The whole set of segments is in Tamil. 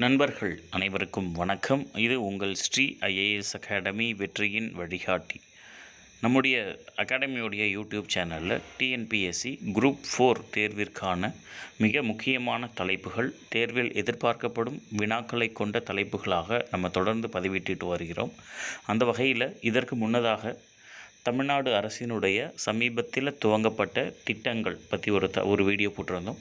நண்பர்கள் அனைவருக்கும் வணக்கம். இது உங்கள் ஸ்ரீ ஐஏஎஸ் அகாடமி வெற்றியின் வழிகாட்டி. நம்முடைய அகாடமியோடைய யூடியூப் சேனலில் டிஎன்பிஎஸ்சி குரூப் 4 தேர்விற்கான மிக முக்கியமான தலைப்புகள், தேர்வில் எதிர்பார்க்கப்படும் வினாக்களை கொண்ட தலைப்புகளாக நம்ம தொடர்ந்து பதிவிட்டு வருகிறோம். அந்த வகையில் இதற்கு முன்னதாக தமிழ்நாடு அரசினுடைய சமீபத்தில் துவங்கப்பட்ட திட்டங்கள் பற்றி ஒரு வீடியோ போட்டிருந்தோம்.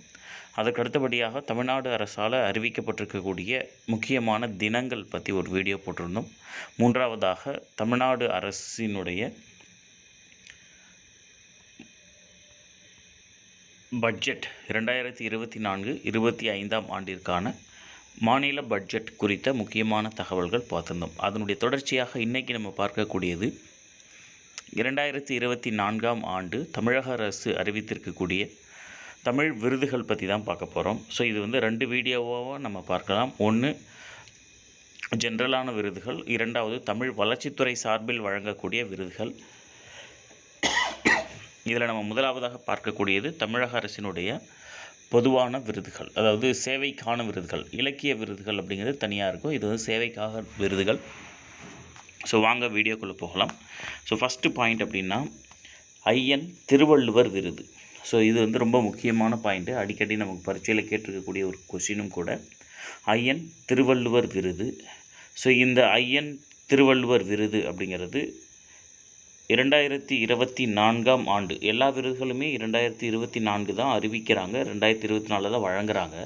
அதற்கு அடுத்தபடியாக தமிழ்நாடு அரசால் அறிவிக்கப்பட்டிருக்கக்கூடிய முக்கியமான தினங்கள் பற்றி ஒரு வீடியோ போட்டிருந்தோம். மூன்றாவதாக தமிழ்நாடு அரசினுடைய பட்ஜெட் 2024-25 ஆண்டிற்கான மாநில பட்ஜெட் குறித்த முக்கியமான தகவல்கள் பார்த்துருந்தோம். அதனுடைய தொடர்ச்சியாக இன்றைக்கி நம்ம பார்க்கக்கூடியது 2024 ஆண்டு தமிழக அரசு அறிவித்திருக்கக்கூடிய தமிழ் விருதுகள் பற்றி தான் பார்க்க போகிறோம். ஸோ இது ரெண்டு வீடியோவாக நம்ம பார்க்கலாம். ஒன்று ஜென்ரலான விருதுகள், இரண்டாவது தமிழ் வளர்ச்சித்துறை சார்பில் வழங்கக்கூடிய விருதுகள். இதில் நம்ம முதலாவதாக பார்க்கக்கூடியது தமிழக அரசினுடைய பொதுவான விருதுகள், அதாவது சேவைக்கான விருதுகள். இலக்கிய விருதுகள் அப்படிங்கிறது தனியாக இருக்கும், இது சேவைக்காக விருதுகள். ஸோ வாங்க வீடியோக்குள்ளே போகலாம். ஸோ ஃபஸ்ட்டு பாயிண்ட் அப்படின்னா ஐயன் திருவள்ளுவர் விருது. ஸோ இது ரொம்ப முக்கியமான பாயிண்ட்டு, அடிக்கடி நமக்கு பரீட்சையில் கேட்டிருக்கக்கூடிய ஒரு கொஷினும் கூட. ஐயன் திருவள்ளுவர் விருது. ஸோ இந்த ஐயன் திருவள்ளுவர் விருது அப்படிங்கிறது 2024 ஆண்டு, எல்லா விருதுகளுமே 2024 தான் அறிவிக்கிறாங்க, 2024 தான் வழங்குறாங்க.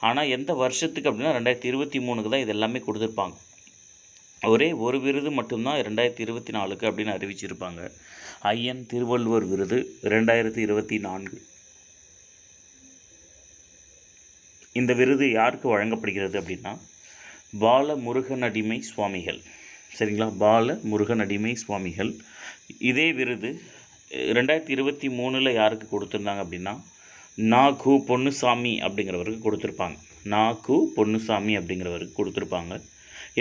ஆனால் எந்த வருஷத்துக்கு அப்படின்னா 2023 தான் இது எல்லாமே கொடுத்துருப்பாங்க. ஒரே ஒரு விருது மட்டும்தான் 2024 அப்படின்னு அறிவிச்சிருப்பாங்க. ஐயன் திருவள்ளுவர் விருது 2024. இந்த விருது யாருக்கு வழங்கப்படுகிறது அப்படின்னா பாலமுருகனடிமை சுவாமிகள். சரிங்களா, பாலமுருகனடிமை சுவாமிகள். இதே விருது 2023 யாருக்கு கொடுத்துருந்தாங்க அப்படின்னா நா.கு. பொன்னுசாமி அப்படிங்கிறவருக்கு கொடுத்துருப்பாங்க. நா.கு. பொன்னுசாமி அப்படிங்கிறவருக்கு கொடுத்துருப்பாங்க.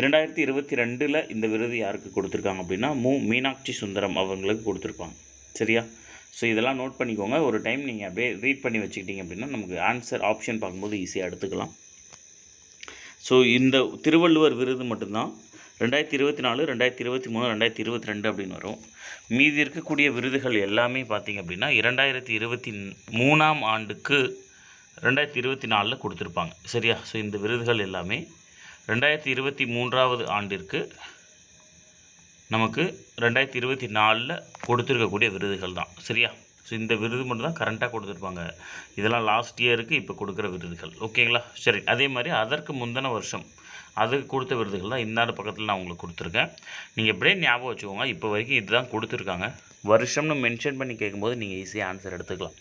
2022 இந்த விருது யாருக்கு கொடுத்துருக்காங்க அப்படின்னா மீனாட்சி சுந்தரம் அவங்களுக்கு கொடுத்துருப்பாங்க. சரியா? ஸோ இதெல்லாம் நோட் பண்ணிக்கோங்க. ஒரு டைம் நீங்கள் அப்படியே ரீட் பண்ணி வச்சுக்கிட்டீங்க அப்படின்னா நமக்கு ஆன்சர் ஆப்ஷன் பார்க்கும்போது ஈஸியாக எடுத்துக்கலாம். ஸோ இந்த திருவள்ளுவர் விருது மட்டும்தான் 2024, 2023, 2022 அப்படின்னு வரும். மீதி இருக்கக்கூடிய விருதுகள் எல்லாமே பார்த்திங்க அப்படின்னா 2023 ஆண்டுக்கு 2024 கொடுத்துருப்பாங்க. சரியா? ஸோ இந்த விருதுகள் எல்லாமே 2023 ஆண்டிற்கு நமக்கு 2024 கொடுத்துருக்கக்கூடிய விருதுகள் தான். சரியா? ஸோ இந்த விருது மட்டும் தான் கரண்ட்டாக கொடுத்துருப்பாங்க. இதெல்லாம் லாஸ்ட் இயருக்கு இப்போ கொடுக்குற விருதுகள். ஓகேங்களா? சரி, அதே மாதிரி அதற்கு முந்தின வருஷம் அதுக்கு கொடுத்த விருதுகள் தான் இந்தாண்டு பக்கத்தில் நான் உங்களுக்கு கொடுத்துருக்கேன். நீங்கள் எப்படியே ஞாபகம் வச்சுக்கோங்க, இப்போ வரைக்கும் இதுதான் கொடுத்துருக்காங்க. வருஷம்னு மென்ஷன் பண்ணி கேட்கும்போது நீங்கள் ஈஸியாக ஆன்சர் எடுத்துக்கலாம்.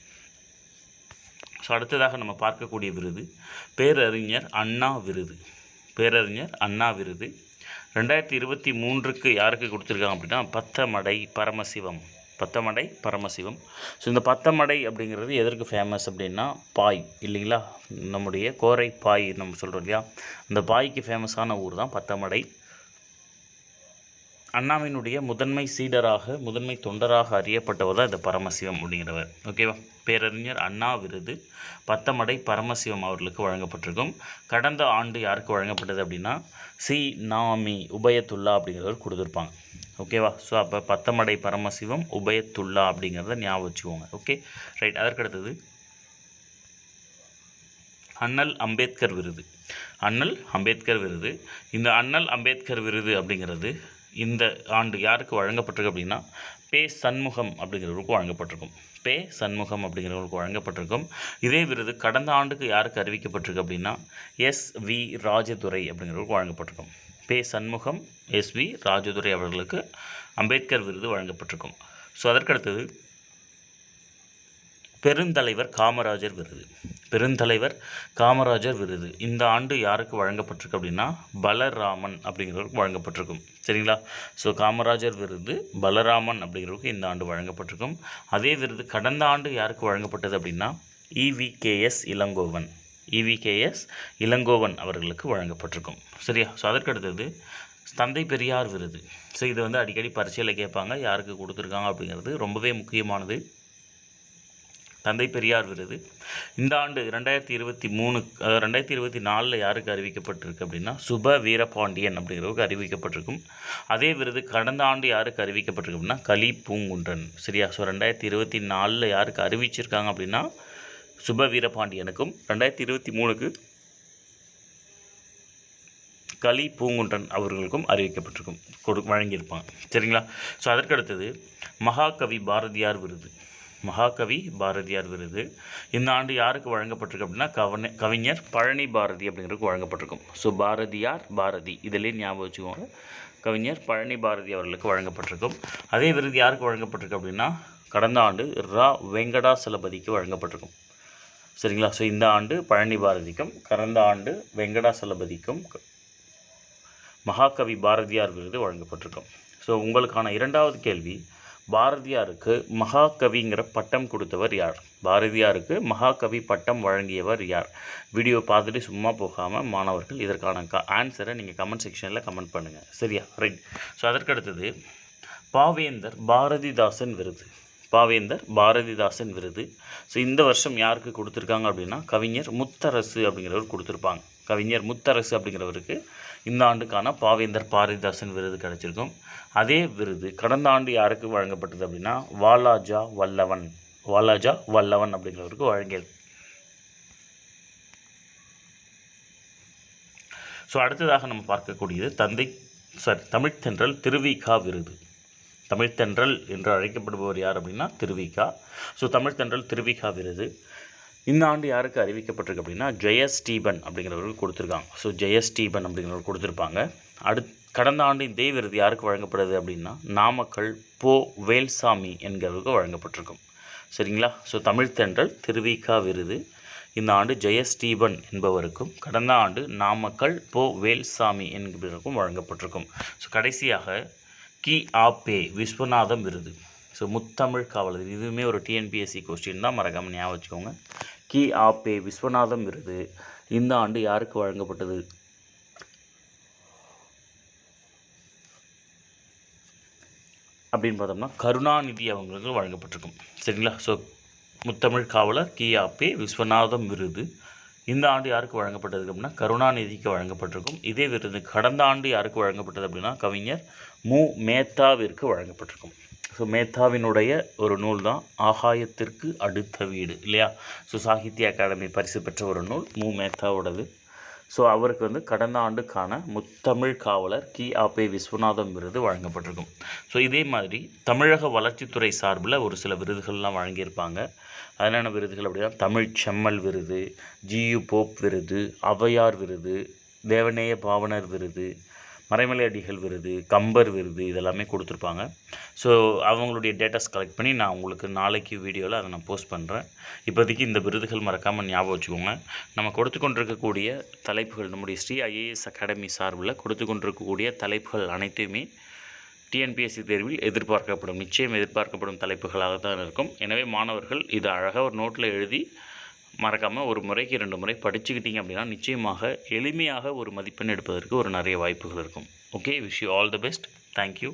ஸோ அடுத்ததாக நம்ம பார்க்கக்கூடிய விருது பேரறிஞர் அண்ணா விருது. பேரறிஞர் அண்ணா விருது 2023 யாருக்கு கொடுத்துருக்காங்க அப்படின்னா பத்தமடை பரமசிவம். பத்தமடை பரமசிவம். ஸோ இந்த பத்தமடை அப்படிங்கிறது எதற்கு ஃபேமஸ் அப்படின்னா பாய் இல்லைங்களா, நம்முடைய கோரை பாய் நம்ம சொல்கிறோம் இல்லையா, அந்த பாய்க்கு ஃபேமஸான ஊர் தான் பத்தமடை. அண்ணாவினுடைய முதன்மை சீடராக, முதன்மை தொண்டராக அறியப்பட்டவர் தான் இந்த பரமசிவம் அப்படிங்கிறவர். ஓகேவா? பேரறிஞர் அண்ணா விருது பத்தமடை பரமசிவம் அவர்களுக்கு வழங்கப்பட்டிருக்கும். கடந்த ஆண்டு யாருக்கு வழங்கப்பட்டது அப்படின்னா சி.நாமி உபயத்துல்லா அப்படிங்கிறவர் கொடுத்துருப்பாங்க. ஓகேவா? ஸோ அப்போ பத்தமடை பரமசிவம் உபயத்துல்லா அப்படிங்கிறத ஞாபகம் வச்சுக்கோங்க. Okay, right. அதற்கடுத்தது அண்ணல் அம்பேத்கர் விருது. அண்ணல் அம்பேத்கர் விருது. இந்த அண்ணல் அம்பேத்கர் விருது அப்படிங்கிறது இந்த ஆண்டு யாருக்கு வழங்கப்பட்டிருக்கு அப்படின்னா பே. சண்முகம் அப்படிங்கிறவருக்கு வழங்கப்பட்டிருக்கும். பே. சண்முகம் அப்படிங்கிறவருக்கு வழங்கப்பட்டிருக்கும். இதே விருது கடந்த ஆண்டுக்கு யாருக்கு அறிவிக்கப்பட்டிருக்கு அப்படின்னா எஸ்.வி. ராஜதுரை அப்படிங்கிறவருக்கு வழங்கப்பட்டிருக்கும். பே. சண்முகம், எஸ்.வி. ராஜதுரை அவர்களுக்கு அம்பேத்கர் விருது வழங்கப்பட்டிருக்கும். ஸோ அதற்கடுத்தது பெருந்தலைவர் காமராஜர் விருது. பெருந்தலைவர் காமராஜர் விருது இந்த ஆண்டு யாருக்கு வழங்கப்பட்டிருக்கு அப்படின்னா பலராமன் அப்படிங்கிறவருக்கு வழங்கப்பட்டிருக்கும். சரிங்களா? ஸோ காமராஜர் விருது பலராமன் அப்படிங்கிறவருக்கு இந்த ஆண்டு வழங்கப்பட்டிருக்கும். அதே விருது கடந்த ஆண்டு யாருக்கு வழங்கப்பட்டது அப்படின்னா இ.வி.கே.எஸ். இளங்கோவன். இ.வி.கே.எஸ். இளங்கோவன் அவர்களுக்கு வழங்கப்பட்டிருக்கும். சரியா? ஸோ அதற்கடுத்தது தந்தை பெரியார் விருது. ஸோ இது அடிக்கடி பரீட்சையில் கேட்பாங்க, யாருக்கு கொடுத்துருக்காங்க அப்படிங்கிறது ரொம்பவே முக்கியமானது. தந்தை பெரியார் விருது. இந்த ஆண்டு 2023 2024 யாருக்கு அறிவிக்கப்பட்டிருக்கு அப்படின்னா சுப வீரபாண்டியன் அப்படிங்கிறவருக்கு அறிவிக்கப்பட்டிருக்கும். அதே விருது கடந்த ஆண்டு யாருக்கு அறிவிக்கப்பட்டிருக்கு அப்படின்னா கலி பூங்குன்றன். சரியா? ஸோ 2024 யாருக்கு அறிவிச்சிருக்காங்க அப்படின்னா சுப வீரபாண்டியனுக்கும் 2023க்கு கலி பூங்குன்றன் அவர்களுக்கும் அறிவிக்கப்பட்டிருக்கும், வழங்கியிருப்பாங்க. சரிங்களா? ஸோ அதற்கடுத்தது மகாகவி பாரதியார் விருது. மகாகவி பாரதியார் விருது இந்த ஆண்டு யாருக்கு வழங்கப்பட்டிருக்கு அப்படின்னா கவிஞர் பழனி பாரதி அப்படிங்கிறதுக்கு வழங்கப்பட்டிருக்கும். ஸோ பாரதி இதிலே ஞாபகம் வச்சுக்கோங்க. கவிஞர் பழனி பாரதி அவர்களுக்கு வழங்கப்பட்டிருக்கும். அதே விருது யாருக்கு வழங்கப்பட்டிருக்கு அப்படின்னா கடந்த ஆண்டு ரா வெங்கடாசலபதிக்கு வழங்கப்பட்டிருக்கும். சரிங்களா? ஸோ இந்த ஆண்டு பழனி பாரதிக்கும் கடந்த ஆண்டு வெங்கடாசலபதிக்கும் மகாகவி பாரதியார் விருது வழங்கப்பட்டிருக்கும். ஸோ உங்களுக்கான இரண்டாவது கேள்வி, பாரதியாருக்கு மகாகவிங்கிற பட்டம் கொடுத்தவர் யார்? பாரதியாருக்கு மகாகவி பட்டம் வழங்கியவர் யார்? வீடியோ பார்த்துட்டு சும்மா போகாமல் மாணவர்கள் இதற்கான ஆன்சரை நீங்கள் கமெண்ட் செக்ஷனில் கமெண்ட் பண்ணுங்கள். சரியா? ரைட். ஸோ அதற்கடுத்தது பாவேந்தர் பாரதிதாசன் விருது. பாவேந்தர் பாரதிதாசன் விருது. ஸோ இந்த வருஷம் யாருக்கு கொடுத்துருக்காங்க அப்படின்னா கவிஞர் முத்தரசு அப்படிங்கிறவர் கொடுத்துருப்பாங்க. கவிஞர் முத்தரசு அப்படிங்கிறவருக்கு இந்த ஆண்டுக்கான பாவேந்தர் பாரதிதாசன் விருது கிடச்சிருக்கும். அதே விருது கடந்த ஆண்டு யாருக்கு வழங்கப்பட்டது அப்படின்னா வாலாஜா வல்லவன் அப்படிங்கிறவருக்கு வழங்கியது. ஸோ அடுத்ததாக நம்ம பார்க்கக்கூடியது தமிழ்த்தென்றல் திருவிகா விருது. தமிழ்த்தென்றல் என்று அழைக்கப்படுபவர் யார் அப்படின்னா திருவிகா. ஸோ தமிழ்த்தென்றல் திருவிகா விருது இந்த ஆண்டு யாருக்கு அறிவிக்கப்பட்டிருக்கு அப்படின்னா ஜெயஸ்டீபன் அப்படிங்கிறவருக்கு கொடுத்துருக்காங்க. ஸோ ஜெயஸ்டீபன் அப்படிங்கிறவர் கொடுத்துருப்பாங்க. கடந்த ஆண்டு இதே விருது யாருக்கு வழங்கப்படுது அப்படின்னா நாமக்கல் போ வேல்சாமி என்கிறவருக்கு வழங்கப்பட்டிருக்கும். சரிங்களா? ஸோ தமிழ்த்தென்றல் திருவிகா விருது இந்த ஆண்டு ஜெயஸ்டீபன் என்பவருக்கும் கடந்த ஆண்டு நாமக்கல் போ வேல்சாமி என்கிறவருக்கும் வழங்கப்பட்டிருக்கும். ஸோ கடைசியாக கி ஆப்பே விஸ்வநாதம் விருது. ஸோ முத்தமிழ் காவலர், இதுவுமே ஒரு டிஎன்பிஎஸ்சி கொஸ்டின் தான், மறக்காமல் ஞாபகம் வச்சுக்கோங்க. கி ஆப்பே விஸ்வநாதம் விருது இந்த ஆண்டு யாருக்கு வழங்கப்பட்டது அப்படின்னு பார்த்தோம்னா கருணாநிதி அவங்களுக்கு வழங்கப்பட்டிருக்கும். சரிங்களா? ஸோ முத்தமிழ் காவலர் கி ஆப்பே விஸ்வநாதம் விருது இந்த ஆண்டு யாருக்கு வழங்கப்பட்டது அப்படின்னா கருணாநிதிக்கு வழங்கப்பட்டிருக்கும். இதே விருது கடந்த ஆண்டு யாருக்கு வழங்கப்பட்டது அப்படின்னா கவிஞர் மு மேத்தாவிற்கு வழங்கப்பட்டிருக்கும். ஸோ மேத்தாவினுடைய ஒரு நூல் தான் ஆகாயத்திற்கு அடுத்த வீடு இல்லையா? ஸோ சாகித்ய அகாடமி பரிசு பெற்ற ஒரு நூல் மு மேத்தாவோடது. ஸோ அவருக்கு கடந்த ஆண்டுக்கான முத்தமிழ் காவலர் கி ஆப்பே விஸ்வநாதம் விருது வழங்கப்பட்டிருக்கும். ஸோ இதே மாதிரி தமிழக வளர்ச்சித்துறை சார்பில் ஒரு சில விருதுகள்லாம் வழங்கியிருப்பாங்க. அதனான விருதுகள் அப்படின்னா தமிழ் செம்மல் விருது, ஜியு போப் விருது, ஔவையார் விருது, தேவநேய பாவனர் விருது, மறைமலை அடிகள் விருது, கம்பர் விருது இதெல்லாமே கொடுத்துருப்பாங்க. ஸோ அவங்களுடைய டேட்டாஸ் கலெக்ட் பண்ணி நான் உங்களுக்கு நாளைக்கு வீடியோவில் அதை நான் போஸ்ட் பண்ணுறேன். இப்போதைக்கு இந்த விருதுகள் மறக்காமல் ஞாபகம் வச்சுக்கோங்க. நம்ம கொடுத்து கொண்டிருக்கக்கூடிய தலைப்புகள் நம்முடைய ஸ்ரீ ஐஏஎஸ் அகாடமி சார்பில் கொடுத்து கொண்டிருக்கக்கூடிய தலைப்புகள் அனைத்துமே டிஎன்பிஎஸ்சி தேர்வில் நிச்சயம் எதிர்பார்க்கப்படும் தலைப்புகளாக தான் இருக்கும். எனவே மாணவர்கள் இதை அழகாக ஒரு நோட்டில் எழுதி மறக்காமல் ஒரு முறைக்கு 2 முறை படிச்சுக்கிட்டீங்க அப்படின்னா நிச்சயமாக எளிமையாக ஒரு மதிப்பெண் எடுப்பதற்கு நிறைய வாய்ப்புகள் இருக்கும். Okay, wish you all the best. Thank you.